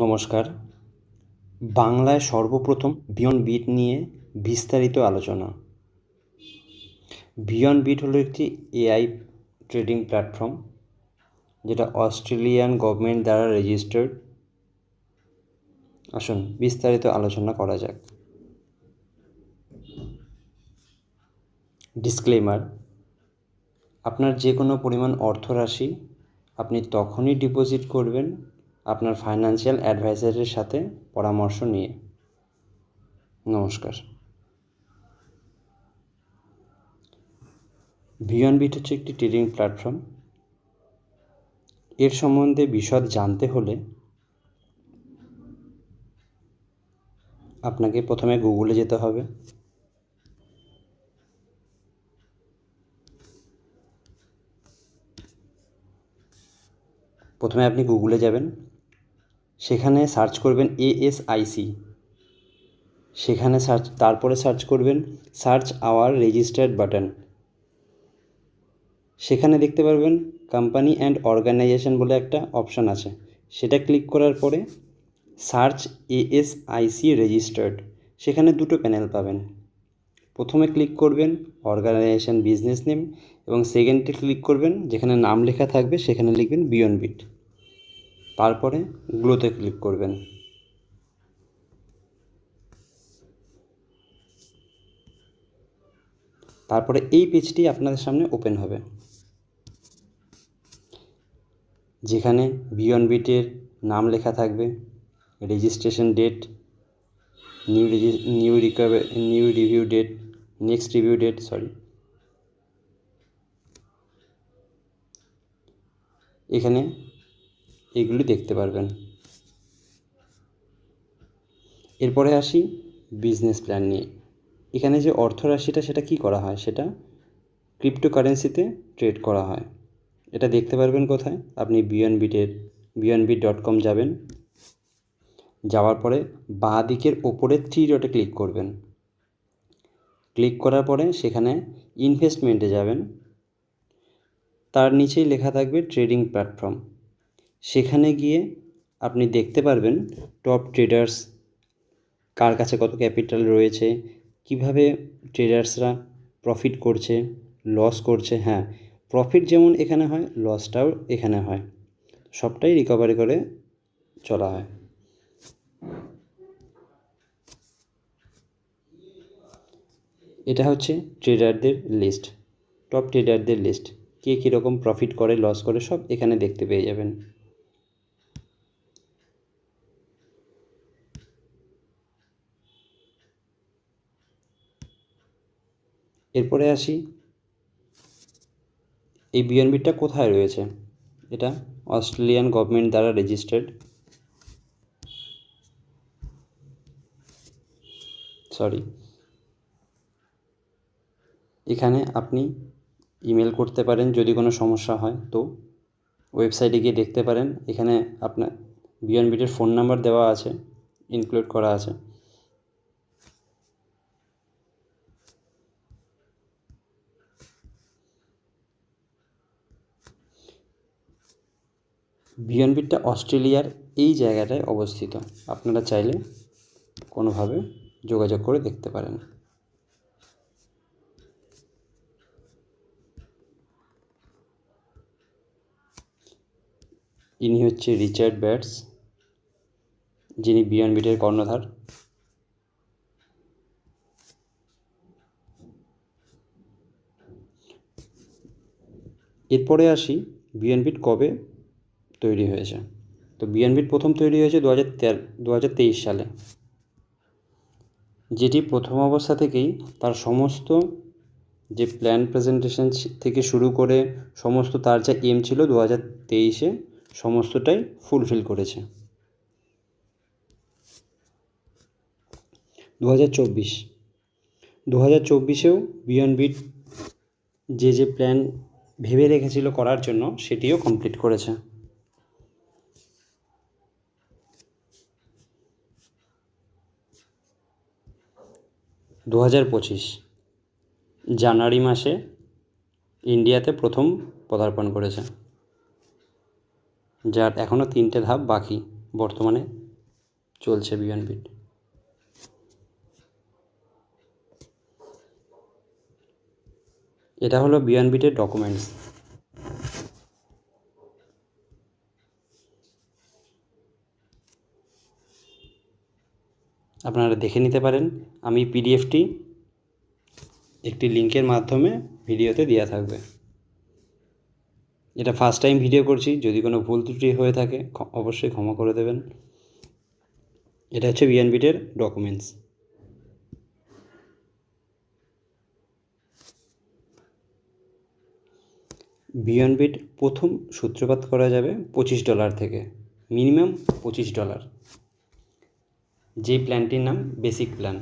নমস্কার। বাংলায় সর্বপ্রথম বিয়ন্ড বিট নিয়ে বিস্তারিত আলোচনা। বিয়ন্ড বিট হলো একটি এআই ট্রেডিং প্ল্যাটফর্ম, যেটা অস্ট্রেলিয়ান গভর্নমেন্ট দ্বারা রেজিস্টার্ড। আসুন বিস্তারিত আলোচনা করা যাক। ডিসক্লেমার: আপনার যে কোনো পরিমাণ অর্থরাশি আপনি তখনই ডিপোজিট করবেন আপনার ফাইন্যান্সিয়াল অ্যাডভাইজারের সাথে পরামর্শ নিয়ে। নমস্কার। বিয়ন্ড বিট হচ্ছে একটি ট্রেডিং প্ল্যাটফর্ম। এর সম্বন্ধে বিশদ জানতে হলে আপনাকে প্রথমে গুগলে যেতে হবে। প্রথমে আপনি গুগলে যাবেন, সেখানে সার্চ করবেন ASIC, সেখানে তারপরে সার্চ করবেন সার্চ আওয়ার রেজিস্টার্ড বাটন। সেখানে দেখতে পারবেন কোম্পানি অ্যান্ড অর্গানাইজেশন বলে একটা অপশান আছে, সেটা ক্লিক করার পরে সার্চ ASIC রেজিস্টার্ড, সেখানে দুটো প্যানেল পাবেন। প্রথমে ক্লিক করবেন অর্গানাইজেশন বিজনেস নেম, এবং সেকেন্ডে ক্লিক করবেন যেখানে নাম লেখা থাকবে সেখানে লিখবেন বিয়ন্ড বিট। তারপরে গ্লোতে ক্লিক করবেন। তারপরে এই পেজটি আপনাদের সামনে ওপেন হবে, যেখানে বিয়ন্ড বিটের নাম লেখা থাকবে, registration date, new review date, next review date, এখানে এগুলি দেখতে পারবেন। এরপরে আসি বিজনেস প্ল্যান নিয়ে। এখানে যে অর্থরাশিটা সেটা কি করা হয়, সেটা ক্রিপ্টোকারেন্সিতে ট্রেড করা হয়। এটা দেখতে পারবেন কোথায়? আপনি beyondbit.com যাবেন, যাওয়ার পরে বাঁ দিকের ওপরে 3 ডটে ক্লিক করবেন। ক্লিক করার পরে সেখানে ইনভেস্টমেন্টে যাবেন, তার নিচেই লেখা থাকবে ট্রেডিং প্ল্যাটফর্ম। সেখানে গিয়ে আপনি দেখতে পারবেন টপ ট্রেডার্স, কার কাছে কত ক্যাপিটাল রয়েছে, কিভাবে ট্রেডার্সরা প্রফিট করছে, লস করছে। হ্যাঁ, প্রফিট যেমন এখানে হয়, লসটাও এখানে হয়, সবটাই রিকভারি করে চলা হয়। এটা হচ্ছে ট্রেডারদের লিস্ট, টপ ট্রেডারদের লিস্ট, কে কীরকম প্রফিট করে লস করে সব এখানে দেখতে পেয়ে যাবেন। এরপরে আসি, এই বিয়ন্ড বিটটা কোথায় রয়েছে? এটা অস্ট্রেলিয়ান গভর্নমেন্ট দ্বারা রেজিস্টার্ড। এখানে আপনি ইমেল করতে পারেন যদি কোনো সমস্যা হয়, তো ওয়েবসাইটে গিয়ে দেখতে পারেন। এখানে আপনার বিয়ন্ড বিটের ফোন নাম্বার দেওয়া আছে, ইনক্লুড করা আছে। বিয়ন্ড বিটটা অস্ট্রেলিয়ার এই জায়গাটায় অবস্থিত, আপনারা চাইলে কোনোভাবে যোগাযোগ করে দেখতে পারেন। ইনি হচ্ছে রিচার্ড ব্যাটস, যিনি বিয়ন্ড বিটের কর্ণধার। এরপরে আসি বিয়ন্ড বিট কবে তৈরি হয়েছে। তো বিয়ন্ড বিট প্রথম তৈরি হয়েছে 2023 সালে, যেটি প্রথম অবস্থা থেকেই তার সমস্ত যে প্ল্যান প্রেজেন্টেশন থেকে শুরু করে সমস্ত তার যা এম ছিল 2023-এ সমস্তটাই ফুলফিল করেছে। 2024-এও বিয়ন্ড বিট যে প্ল্যান ভেবে রেখেছিল করার জন্য সেটিও কমপ্লিট করেছে। জানুয়ারি মাসে ইন্ডিয়াতে প্রথম পদার্পণ করেছে, যার এখনও 3টে ধাপ বাকি বর্তমানে চলছে বিয়ন্ড বিট। এটা হলো বিয়ন্ড বিটের ডকুমেন্টস। আপনারা দেখে নিতে পারেন। আমি পিডিএফটি একটি লিঙ্কের মাধ্যমে ভিডিওতে দেওয়া থাকবে। এটা ফার্স্ট টাইম ভিডিও করছি, যদি কোনো ভুল ত্রুটি হয়ে থাকে অবশ্যই ক্ষমা করে দেবেন। এটা হচ্ছে বিয়ন্ড বিটের ডকুমেন্টস। বিয়ন্ড বিট প্রথম সূত্রপাত করা যাবে $25 থেকে, মিনিমাম $25। যে প্ল্যানটির নাম বেসিক প্ল্যান।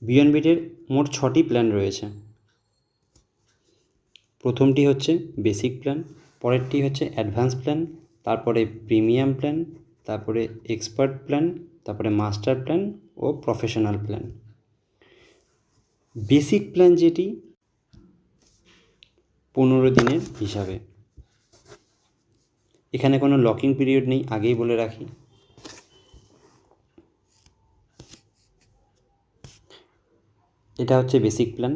বিয়ন্ড বিটের মোট 6টি প্ল্যান রয়েছে। প্রথমটি হচ্ছে বেসিক প্ল্যান, পরেরটি হচ্ছে অ্যাডভান্স প্ল্যান, তারপরে প্রিমিয়াম প্ল্যান, তারপরে এক্সপার্ট প্ল্যান, তারপরে মাস্টার প্ল্যান ও প্রফেশনাল প্ল্যান। বেসিক প্ল্যান যেটি 15 দিনের হিসাবে। এখানে কোনো লকিং পিরিয়ড নেই, আগেই বলে রাখি। এটা হচ্ছে বেসিক প্ল্যান।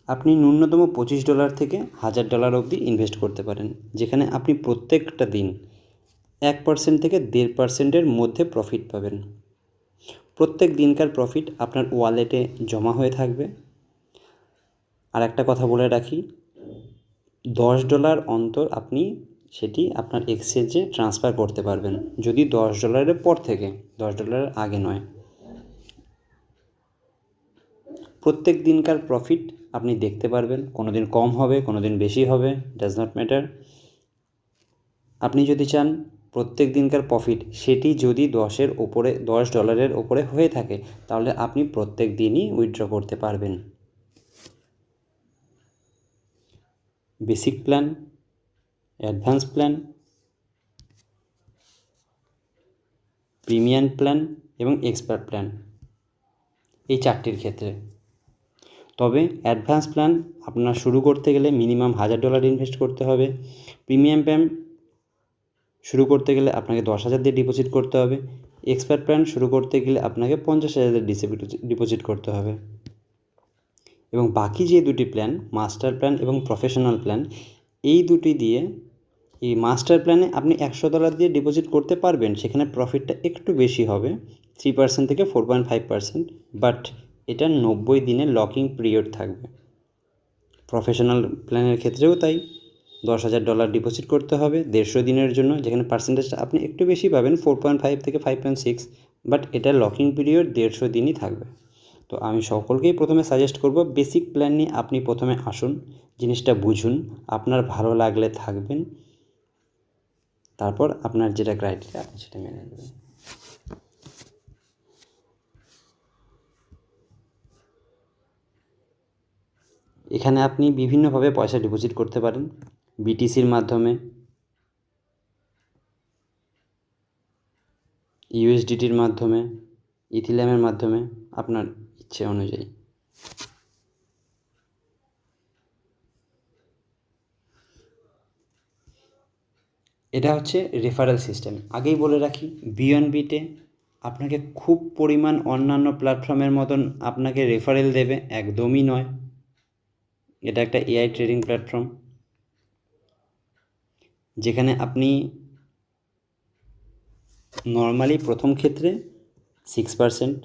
আপনি ন্যূনতম $25 থেকে $1000 অবধি ইনভেস্ট করতে পারেন, যেখানে আপনি প্রত্যেকটা দিন 1% থেকে 1.5%-এর মধ্যে প্রফিট পাবেন। প্রত্যেক দিনকার প্রফিট আপনার ওয়ালেটে জমা হয়ে থাকবে। আর একটা কথা বলে রাখি, $10 অন্তর আপনি সেটি আপনার এক্সচেঞ্জে ট্রান্সফার করতে পারবেন, যদি $10 পর থেকে, $10 আগে নয়। প্রত্যেক দিনকার প্রফিট আপনি দেখতে পারবেন, কোনো দিন কম হবে, কোনো দিন বেশি হবে, ডাজ নট ম্যাটার। আপনি যদি চান প্রত্যেক দিনকার প্রফিট সেটি যদি $10 ওপরে হয়ে থাকে, তাহলে আপনি প্রত্যেক দিনই উইথড্র করতে পারবেন। Basic plan, advance plan, premium plan এবং এক্সপার্ট প্ল্যান, এই 4টির ক্ষেত্রে। তবে অ্যাডভান্স প্ল্যান আপনার শুরু করতে গেলে মিনিমাম $1000 ইনভেস্ট করতে হবে। প্রিমিয়াম প্ল্যান শুরু করতে গেলে আপনাকে 10,000 দিয়ে ডিপোজিট করতে হবে। এক্সপার্ট প্ল্যান শুরু করতে গেলে আপনাকে 50,000 ডিপোজিট করতে হবে। এবং বাকি যে দুটি প্ল্যান, মাস্টার প্ল্যান এবং প্রফেশনাল প্ল্যান, এই দুটি দিয়ে, এই মাস্টার প্ল্যানে আপনি $100 দিয়ে ডিপোজিট করতে পারবেন, সেখানে প্রফিটটা একটু বেশি হবে, 3% থেকে 4.5%, বাট এটা 90 দিনের লকিং পিরিয়ড থাকবে। প্রফেশনাল প্ল্যানের ক্ষেত্রেও তাই, $10,000 ডিপোজিট করতে হবে 150 দিনের জন্য, যেখানে পার্সেন্টেজটা আপনি একটু বেশি পাবেন, 4.5 থেকে 5.6, বাট এটা লকিং পিরিয়ড 150 দিনই থাকবে। তো আমি সকলকেই প্রথমে সাজেস্ট করব, বেসিক প্ল্যান নিয়ে আপনি প্রথমে আসুন, জিনিসটা বুঝুন, আপনার ভালো লাগলে থাকবেন, তারপর আপনার যেটা ক্রাইটেরিয়া আপনি সেটা মেনে নেবেন। এখানে আপনি বিভিন্নভাবে পয়সা ডিপোজিট করতে পারেন, বিটিসির মাধ্যমে, ইউএসডিটির মাধ্যমে, ইথিলিয়ামের মাধ্যমে, আপনার ইচ্ছে অনুযায়ী। এটা হচ্ছে রেফারেল সিস্টেম। আগেই বলে রাখি, বিয়ন্ড বিটে আপনাকে খুব পরিমাণ অন্যান্য প্ল্যাটফর্মের মতন আপনাকে রেফারেল দেবে একদমই নয়। এটা একটা এআই ট্রেডিং প্ল্যাটফর্ম, যেখানে আপনি নর্মালি প্রথম ক্ষেত্রে 6%,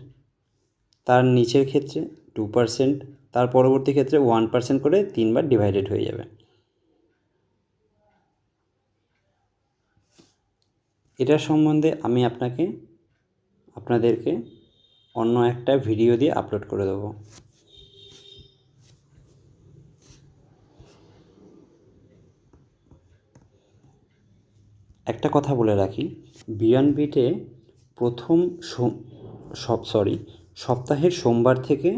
তার নিচের ক্ষেত্রে 2%, তার পরবর্তী ক্ষেত্রে 1% করে 3বার ডিভাইডেড হয়ে যাবে। এটার সম্বন্ধে আমি আপনাদেরকে অন্য একটা ভিডিও দিয়ে আপলোড করে দেবো। একটা কথা বলে রাখি, বিয়ন্ড বিটে প্রথম সপ্তাহের সোমবার থেকে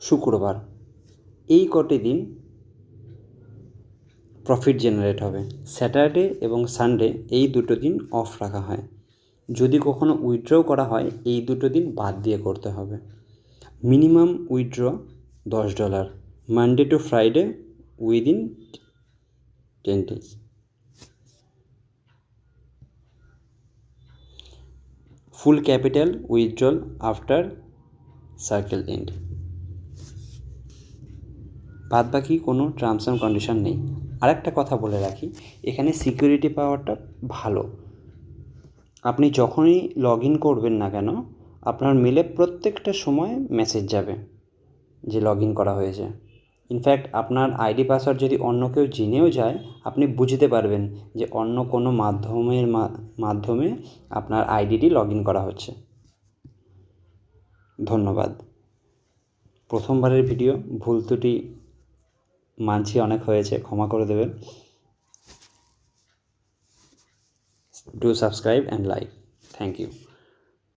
শুক্রবার এই কটি দিন প্রফিট জেনারেট হবে। স্যাটারডে এবং সানডে এই দুটো দিন অফ রাখা হয়। যদি কখনো উইথড্রও করা হয়, এই দুটো দিন বাদ দিয়ে করতে হবে। Minimum withdraw $10, Monday to Friday within 10 days। Full capital withdrawal after circle end. বাদ বাকি কোনো টার্মস অ্যান্ড কন্ডিশন নেই। আরেকটা কথা বলে রাখি, এখানে সিকিউরিটি পাওয়ারটা ভালো। আপনি যখনই লগ ইন করবেন না কেন, আপনার মেলে প্রত্যেকটা সময় মেসেজ যাবে যে লগ ইন করা হয়েছে। ইনফ্যাক্ট আপনার আইডি পাসওয়ার্ড যদি অন্য কেউ জেনেও যায়, আপনি বুঝতে পারবেন যে অন্য কোনো মাধ্যমে আপনার আইডিটি লগ ইন করা হচ্ছে। ধন্যবাদ। প্রথমবারের ভিডিও, ভুল ত্রুটি মানছি অনেক হয়েছে, ক্ষমা করে দেবেন। Do subscribe and like. Thank you.